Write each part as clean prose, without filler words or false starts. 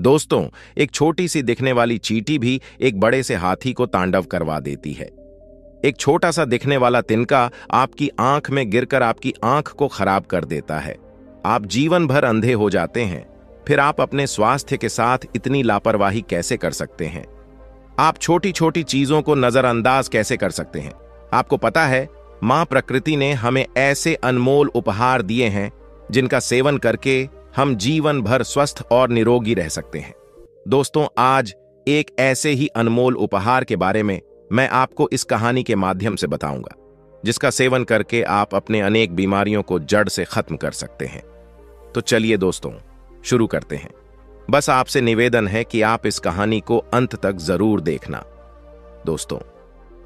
दोस्तों, एक छोटी सी दिखने वाली चींटी भी एक बड़े से हाथी को तांडव करवा देती है। एक छोटा सा दिखने वाला तिनका आपकी आंख में गिरकर आपकी आंख को खराब कर देता है। आप जीवन भर अंधे हो जाते हैं। फिर आप अपने स्वास्थ्य के साथ इतनी लापरवाही कैसे कर सकते हैं? आप छोटी छोटी चीजों को नजरअंदाज कैसे कर सकते हैं? आपको पता है, मां प्रकृति ने हमें ऐसे अनमोल उपहार दिए हैं जिनका सेवन करके हम जीवन भर स्वस्थ और निरोगी रह सकते हैं। दोस्तों, आज एक ऐसे ही अनमोल उपहार के बारे में मैं आपको इस कहानी के माध्यम से बताऊंगा, जिसका सेवन करके आप अपने अनेक बीमारियों को जड़ से खत्म कर सकते हैं। तो चलिए दोस्तों, शुरू करते हैं। बस आपसे निवेदन है कि आप इस कहानी को अंत तक जरूर देखना। दोस्तों,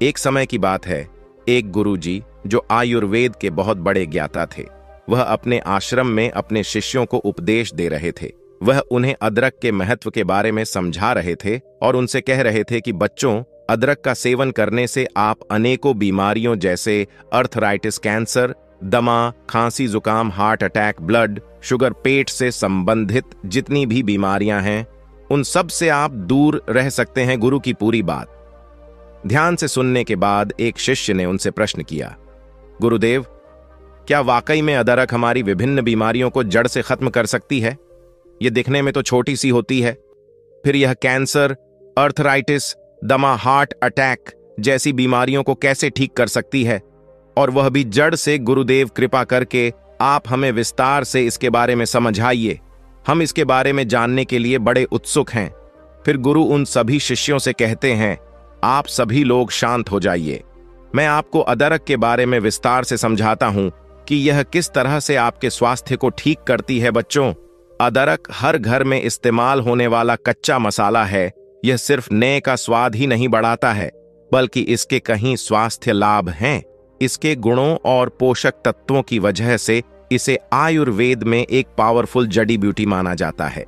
एक समय की बात है, एक गुरुजी जो आयुर्वेद के बहुत बड़े ज्ञाता थे, वह अपने आश्रम में अपने शिष्यों को उपदेश दे रहे थे। वह उन्हें अदरक के महत्व के बारे में समझा रहे थे और उनसे कह रहे थे कि बच्चों, अदरक का सेवन करने से आप अनेकों बीमारियों जैसे अर्थराइटिस, कैंसर, दमा, खांसी, जुकाम, हार्ट अटैक, ब्लड शुगर, पेट से संबंधित जितनी भी बीमारियां हैं, उन सब से आप दूर रह सकते हैं। गुरु की पूरी बात ध्यान से सुनने के बाद एक शिष्य ने उनसे प्रश्न किया, गुरुदेव, क्या वाकई में अदरक हमारी विभिन्न बीमारियों को जड़ से खत्म कर सकती है? यह दिखने में तो छोटी सी होती है, फिर यह कैंसर, अर्थराइटिस, दमा, हार्ट अटैक जैसी बीमारियों को कैसे ठीक कर सकती है? और वह भी जड़ से। गुरुदेव, कृपा करके आप हमें विस्तार से इसके बारे में समझाइए। हम इसके बारे में जानने के लिए बड़े उत्सुक हैं। फिर गुरु उन सभी शिष्यों से कहते हैं, आप सभी लोग शांत हो जाइए। मैं आपको अदरक के बारे में विस्तार से समझाता हूं कि यह किस तरह से आपके स्वास्थ्य को ठीक करती है। बच्चों, अदरक हर घर में इस्तेमाल होने वाला कच्चा मसाला है। यह सिर्फ नए का स्वाद ही नहीं बढ़ाता है, बल्कि इसके कई स्वास्थ्य लाभ हैं। इसके गुणों और पोषक तत्वों की वजह से इसे आयुर्वेद में एक पावरफुल जड़ी बूटी माना जाता है।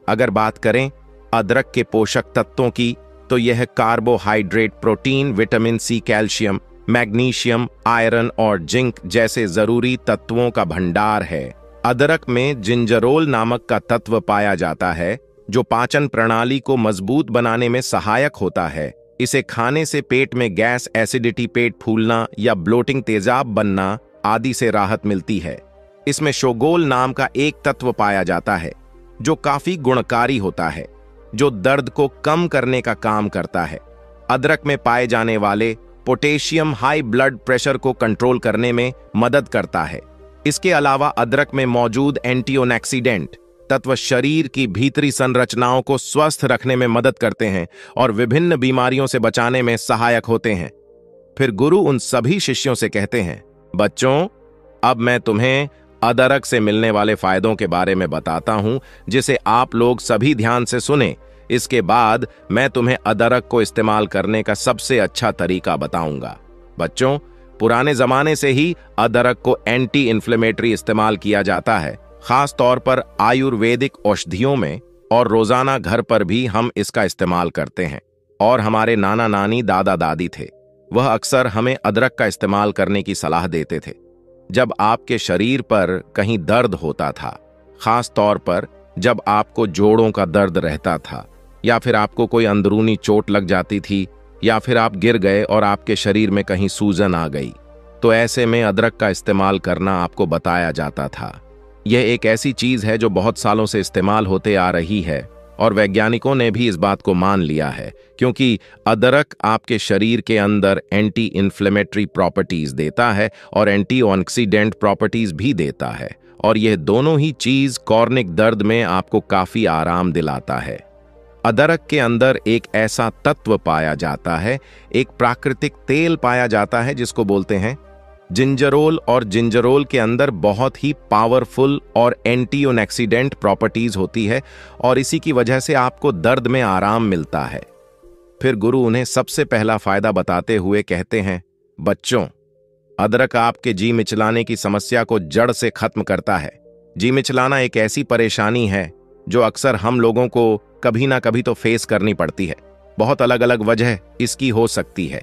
अगर बात करें अदरक के पोषक तत्वों की, तो यह carbohydrate, protein, vitamin C, calcium, magnesium, iron और जिंक जैसे जरूरी तत्वों का भंडार है। अदरक में जिंजरोल नामक का तत्व पाया जाता है, जो पाचन प्रणाली को मजबूत बनाने में सहायक होता है। इसे खाने से पेट में गैस, एसिडिटी, पेट फूलना या ब्लोटिंग, तेजाब बनना आदि से राहत मिलती है। इसमें शोगोल नाम का एक तत्व पाया जाता है, जो काफी गुणकारी होता है, जो दर्द को कम करने का काम करता है। अदरक में पाए जाने वाले पोटेशियम हाई ब्लड प्रेशर को कंट्रोल करने में मदद करता है। इसके अलावा अदरक में मौजूद एंटीऑक्सीडेंट तत्व शरीर की भीतरी संरचनाओं को स्वस्थ रखने में मदद करते हैं और विभिन्न बीमारियों से बचाने में सहायक होते हैं। फिर गुरु उन सभी शिष्यों से कहते हैं, बच्चों, अब मैं तुम्हें अदरक से मिलने वाले फायदों के बारे में बताता हूं, जिसे आप लोग सभी ध्यान से सुने। इसके बाद मैं तुम्हें अदरक को इस्तेमाल करने का सबसे अच्छा तरीका बताऊंगा। बच्चों, पुराने जमाने से ही अदरक को एंटी इन्फ्लेमेटरी इस्तेमाल किया जाता है, खास तौर पर आयुर्वेदिक औषधियों में, और रोजाना घर पर भी हम इसका इस्तेमाल करते हैं। और हमारे नाना नानी, दादा दादी थे, वह अक्सर हमें अदरक का इस्तेमाल करने की सलाह देते थे जब आपके शरीर पर कहीं दर्द होता था, खास तौर पर जब आपको जोड़ों का दर्द रहता था, या फिर आपको कोई अंदरूनी चोट लग जाती थी, या फिर आप गिर गए और आपके शरीर में कहीं सूजन आ गई। तो ऐसे में अदरक का इस्तेमाल करना आपको बताया जाता था। यह एक ऐसी चीज है जो बहुत सालों से इस्तेमाल होते आ रही है, और वैज्ञानिकों ने भी इस बात को मान लिया है, क्योंकि अदरक आपके शरीर के अंदर एंटी इन्फ्लेमेटरी प्रॉपर्टीज देता है और एंटीऑक्सीडेंट प्रॉपर्टीज भी देता है, और यह दोनों ही चीज कॉर्निक दर्द में आपको काफी आराम दिलाता है। अदरक के अंदर एक ऐसा तत्व पाया जाता है, एक प्राकृतिक तेल पाया जाता है जिसको बोलते हैं जिंजरोल, और जिंजरोल के अंदर बहुत ही पावरफुल और एंटीऑक्सीडेंट प्रॉपर्टीज होती है, और इसी की वजह से आपको दर्द में आराम मिलता है। फिर गुरु उन्हें सबसे पहला फायदा बताते हुए कहते हैं, बच्चों, अदरक आपके जी मिचलाने की समस्या को जड़ से खत्म करता है। जी मिचलाना एक ऐसी परेशानी है जो अक्सर हम लोगों को कभी ना कभी तो फेस करनी पड़ती है। बहुत अलग अलग वजह इसकी हो सकती है।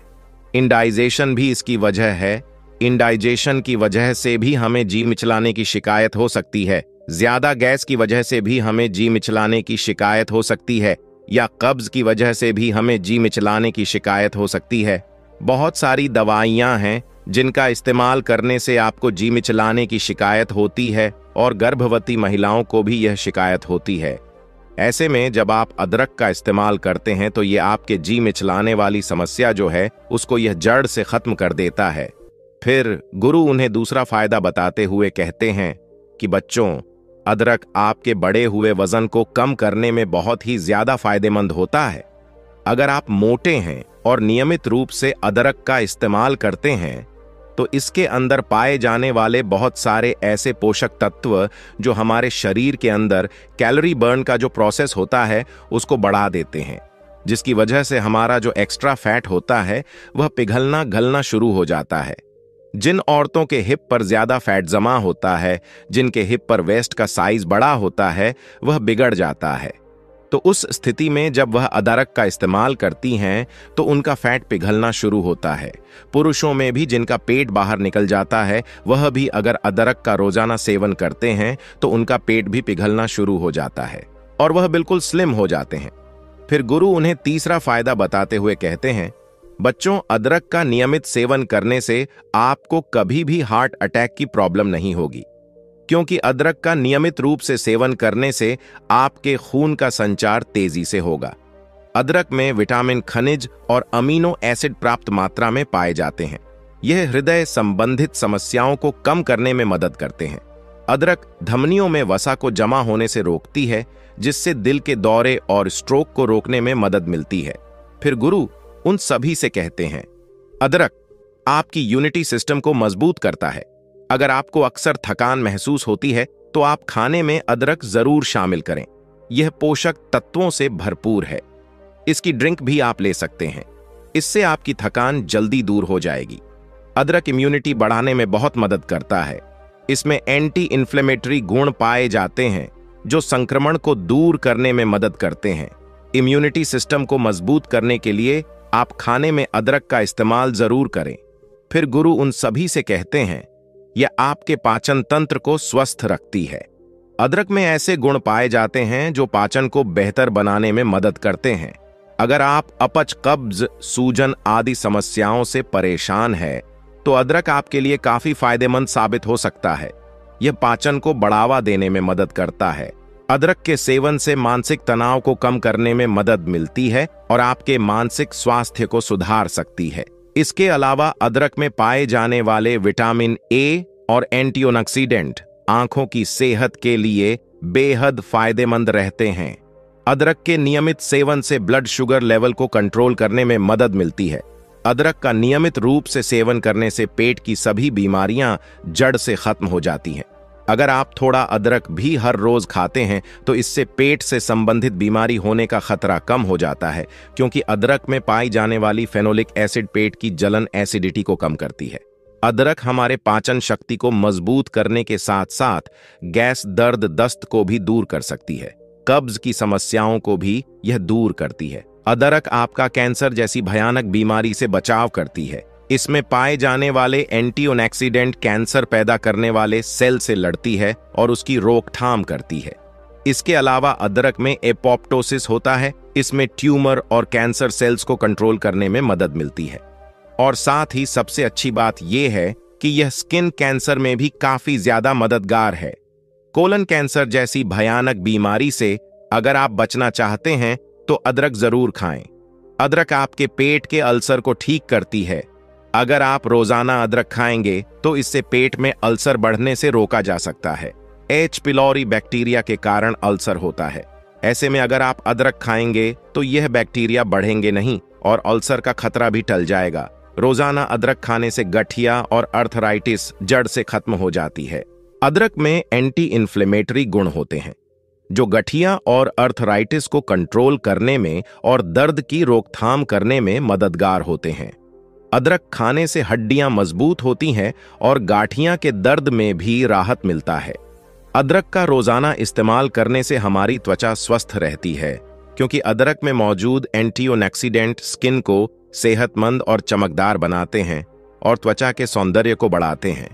इंडाइजेशन भी इसकी वजह है। इंडाइजेशन की वजह से भी हमें जी मिचलाने की शिकायत हो सकती है। ज्यादा गैस की वजह से भी हमें जी मिचलाने की शिकायत हो सकती है, या कब्ज की वजह से भी हमें जी मिचलाने की शिकायत हो सकती है। बहुत सारी दवाइयां हैं जिनका इस्तेमाल करने से आपको जी मिचलाने की शिकायत होती है, और गर्भवती महिलाओं को भी यह शिकायत होती है। ऐसे में जब आप अदरक का इस्तेमाल करते हैं तो ये आपके जी मिचलाने वाली समस्या जो है उसको यह जड़ से खत्म कर देता है। फिर गुरु उन्हें दूसरा फायदा बताते हुए कहते हैं कि बच्चों, अदरक आपके बढ़े हुए वजन को कम करने में बहुत ही ज्यादा फायदेमंद होता है। अगर आप मोटे हैं और नियमित रूप से अदरक का इस्तेमाल करते हैं तो इसके अंदर पाए जाने वाले बहुत सारे ऐसे पोषक तत्व जो हमारे शरीर के अंदर कैलोरी बर्न का जो प्रोसेस होता है उसको बढ़ा देते हैं, जिसकी वजह से हमारा जो एक्स्ट्रा फैट होता है वह पिघलना गलना शुरू हो जाता है। जिन औरतों के हिप पर ज्यादा फैट जमा होता है, जिनके हिप पर वेस्ट का साइज बड़ा होता है, वह बिगड़ जाता है। तो उस स्थिति में जब वह अदरक का इस्तेमाल करती हैं तो उनका फैट पिघलना शुरू होता है। पुरुषों में भी जिनका पेट बाहर निकल जाता है, वह भी अगर अदरक का रोजाना सेवन करते हैं तो उनका पेट भी पिघलना शुरू हो जाता है और वह बिल्कुल स्लिम हो जाते हैं। फिर गुरु उन्हें तीसरा फायदा बताते हुए कहते हैं, बच्चों, अदरक का नियमित सेवन करने से आपको कभी भी हार्ट अटैक की प्रॉब्लम नहीं होगी, क्योंकि अदरक का नियमित रूप से सेवन करने से आपके खून का संचार तेजी से होगा। अदरक में विटामिन, खनिज और अमीनो एसिड प्राप्त मात्रा में पाए जाते हैं। यह हृदय संबंधित समस्याओं को कम करने में मदद करते हैं। अदरक धमनियों में वसा को जमा होने से रोकती है, जिससे दिल के दौरे और स्ट्रोक को रोकने में मदद मिलती है। फिर गुरु उन सभी से कहते हैं, अदरक आपकी यूनिटी सिस्टम को मजबूत करता है। अगर आपको अक्सर थकान महसूस होती है तो आप खाने में अदरक जरूर शामिल करें। यह पोषक तत्वों से भरपूर है। इसकी ड्रिंक भी आप ले सकते हैं। इससे आपकी थकान जल्दी दूर हो जाएगी। अदरक इम्यूनिटी बढ़ाने में बहुत मदद करता है। इसमें एंटी इन्फ्लेमेटरी गुण पाए जाते हैं जो संक्रमण को दूर करने में मदद करते हैं। इम्यूनिटी सिस्टम को मजबूत करने के लिए आप खाने में अदरक का इस्तेमाल जरूर करें। फिर गुरु उन सभी से कहते हैं, यह आपके पाचन तंत्र को स्वस्थ रखती है। अदरक में ऐसे गुण पाए जाते हैं जो पाचन को बेहतर बनाने में मदद करते हैं। अगर आप अपच, कब्ज, सूजन आदि समस्याओं से परेशान हैं, तो अदरक आपके लिए काफी फायदेमंद साबित हो सकता है। यह पाचन को बढ़ावा देने में मदद करता है। अदरक के सेवन से मानसिक तनाव को कम करने में मदद मिलती है और आपके मानसिक स्वास्थ्य को सुधार सकती है। इसके अलावा अदरक में पाए जाने वाले विटामिन ए और एंटीऑक्सीडेंट आंखों की सेहत के लिए बेहद फायदेमंद रहते हैं। अदरक के नियमित सेवन से ब्लड शुगर लेवल को कंट्रोल करने में मदद मिलती है। अदरक का नियमित रूप से सेवन करने से पेट की सभी बीमारियां जड़ से खत्म हो जाती हैं। अगर आप थोड़ा अदरक भी हर रोज खाते हैं तो इससे पेट से संबंधित बीमारी होने का खतरा कम हो जाता है, क्योंकि अदरक में पाई जाने वाली फेनोलिक एसिड पेट की जलन, एसिडिटी को कम करती है। अदरक हमारे पाचन शक्ति को मजबूत करने के साथ साथ गैस, दर्द, दस्त को भी दूर कर सकती है। कब्ज की समस्याओं को भी यह दूर करती है। अदरक आपका कैंसर जैसी भयानक बीमारी से बचाव करती है। इसमें पाए जाने वाले एंटीऑक्सीडेंट कैंसर पैदा करने वाले सेल से लड़ती है और उसकी रोकथाम करती है। इसके अलावा अदरक में एपोप्टोसिस होता है। इसमें ट्यूमर और कैंसर सेल्स को कंट्रोल करने में मदद मिलती है। और साथ ही सबसे अच्छी बात यह है कि यह स्किन कैंसर में भी काफी ज्यादा मददगार है। कोलन कैंसर जैसी भयानक बीमारी से अगर आप बचना चाहते हैं तो अदरक जरूर खाएं। अदरक आपके पेट के अल्सर को ठीक करती है। अगर आप रोजाना अदरक खाएंगे तो इससे पेट में अल्सर बढ़ने से रोका जा सकता है। एच पिलोरी बैक्टीरिया के कारण अल्सर होता है। ऐसे में अगर आप अदरक खाएंगे तो यह बैक्टीरिया बढ़ेंगे नहीं और अल्सर का खतरा भी टल जाएगा। रोजाना अदरक खाने से गठिया और अर्थराइटिस जड़ से खत्म हो जाती है। अदरक में एंटी इन्फ्लेमेटरी गुण होते हैं जो गठिया और अर्थराइटिस को कंट्रोल करने में और दर्द की रोकथाम करने में मददगार होते हैं। अदरक खाने से हड्डियां मजबूत होती हैं और गांठियां के दर्द में भी राहत मिलता है। अदरक का रोजाना इस्तेमाल करने से हमारी त्वचा स्वस्थ रहती है, क्योंकि अदरक में मौजूद एंटीऑक्सीडेंट स्किन को सेहतमंद और चमकदार बनाते हैं और त्वचा के सौंदर्य को बढ़ाते हैं।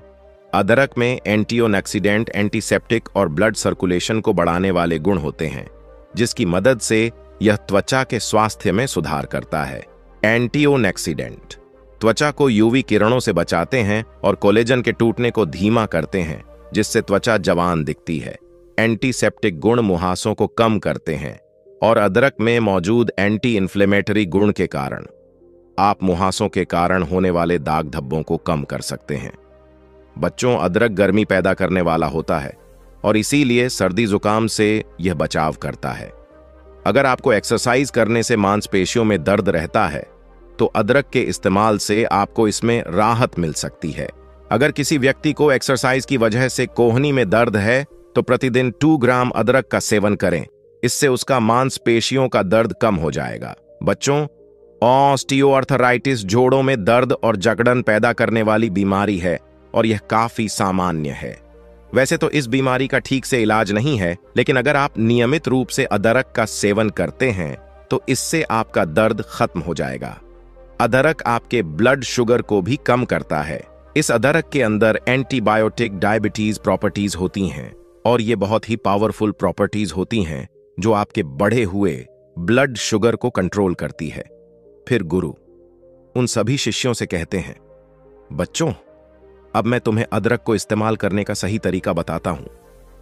अदरक में एंटीऑक्सीडेंट, एंटीसेप्टिक और ब्लड सर्कुलेशन को बढ़ाने वाले गुण होते हैं, जिसकी मदद से यह त्वचा के स्वास्थ्य में सुधार करता है। एंटीऑक्सीडेंट त्वचा को यूवी किरणों से बचाते हैं और कोलेजन के टूटने को धीमा करते हैं, जिससे त्वचा जवान दिखती है। एंटीसेप्टिक गुण मुहासों को कम करते हैं और अदरक में मौजूद एंटी इन्फ्लेमेटरी गुण के कारण आप मुहासों के कारण होने वाले दाग धब्बों को कम कर सकते हैं। बच्चों, अदरक गर्मी पैदा करने वाला होता है और इसीलिए सर्दी जुकाम से यह बचाव करता है। अगर आपको एक्सरसाइज करने से मांसपेशियों में दर्द रहता है तो अदरक के इस्तेमाल से आपको इसमें राहत मिल सकती है। अगर किसी व्यक्ति को एक्सरसाइज की वजह से कोहनी में दर्द है तो प्रतिदिन 2 ग्राम अदरक का सेवन करें। इससे उसका मांसपेशियों का दर्द कम हो जाएगा। बच्चों, ऑस्टियोआर्थराइटिस जोड़ों में दर्द और जकड़न पैदा करने वाली बीमारी है और यह काफी सामान्य है। वैसे तो इस बीमारी का ठीक से इलाज नहीं है, लेकिन अगर आप नियमित रूप से अदरक का सेवन करते हैं तो इससे आपका दर्द खत्म हो जाएगा। अदरक आपके ब्लड शुगर को भी कम करता है। इस अदरक के अंदर एंटीबायोटिक डायबिटीज प्रॉपर्टीज होती हैं और ये बहुत ही पावरफुल प्रॉपर्टीज होती हैं जो आपके बढ़े हुए ब्लड शुगर को कंट्रोल करती है। फिर गुरु उन सभी शिष्यों से कहते हैं, बच्चों, अब मैं तुम्हें अदरक को इस्तेमाल करने का सही तरीका बताता हूं।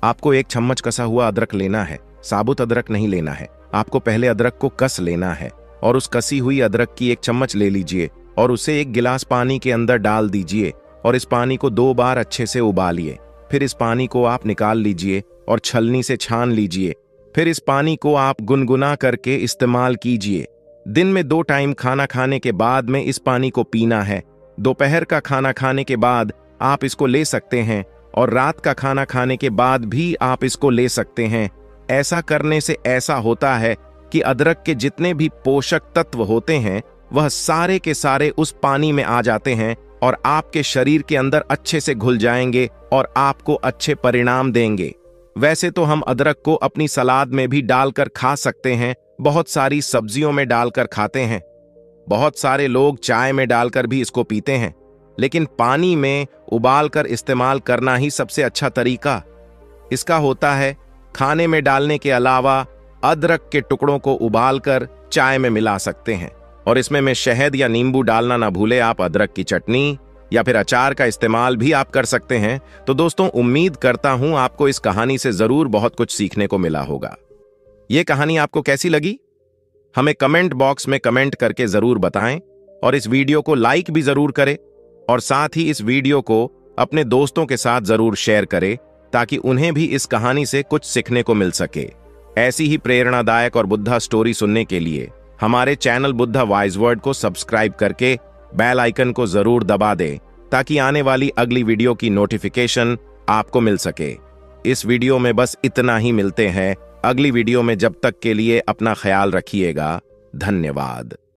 आपको 1 चम्मच कसा हुआ अदरक लेना है, साबुत अदरक नहीं लेना है। आपको पहले अदरक को कस लेना है और उस कसी हुई अदरक की 1 चम्मच ले लीजिए और उसे 1 गिलास पानी के अंदर डाल दीजिए और इस पानी को 2 बार अच्छे से उबालिए। फिर इस पानी को आप निकाल लीजिए और छलनी से छान लीजिए। फिर इस पानी को आप गुनगुना करके इस्तेमाल कीजिए। दिन में 2 टाइम खाना खाने के बाद में इस पानी को पीना है। दोपहर का खाना खाने के बाद आप इसको ले सकते हैं और रात का खाना खाने के बाद भी आप इसको ले सकते हैं। ऐसा करने से ऐसा होता है कि अदरक के जितने भी पोषक तत्व होते हैं वह सारे के सारे उस पानी में आ जाते हैं और आपके शरीर के अंदर अच्छे से घुल जाएंगे और आपको अच्छे परिणाम देंगे। वैसे तो हम अदरक को अपनी सलाद में भी डालकर खा सकते हैं, बहुत सारी सब्जियों में डालकर खाते हैं, बहुत सारे लोग चाय में डालकर भी इसको पीते हैं, लेकिन पानी में उबालकर इस्तेमाल करना ही सबसे अच्छा तरीका इसका होता है। खाने में डालने के अलावा अदरक के टुकड़ों को उबालकर चाय में मिला सकते हैं और इसमें मैं शहद या नींबू डालना ना भूले। आप अदरक की चटनी या फिर अचार का इस्तेमाल भी आप कर सकते हैं। तो दोस्तों, उम्मीद करता हूं आपको इस कहानी से जरूर बहुत कुछ सीखने को मिला होगा। यह कहानी आपको कैसी लगी हमें कमेंट बॉक्स में कमेंट करके जरूर बताएं और इस वीडियो को लाइक भी जरूर करें और साथ ही इस वीडियो को अपने दोस्तों के साथ जरूर शेयर करें ताकि उन्हें भी इस कहानी से कुछ सीखने को मिल सके। ऐसी ही प्रेरणादायक और बुद्धा स्टोरी सुनने के लिए हमारे चैनल बुद्धा वाइज वर्ड को सब्सक्राइब करके बेल आइकन को जरूर दबा दें ताकि आने वाली अगली वीडियो की नोटिफिकेशन आपको मिल सके। इस वीडियो में बस इतना ही। मिलते हैं अगली वीडियो में। जब तक के लिए अपना ख्याल रखिएगा। धन्यवाद।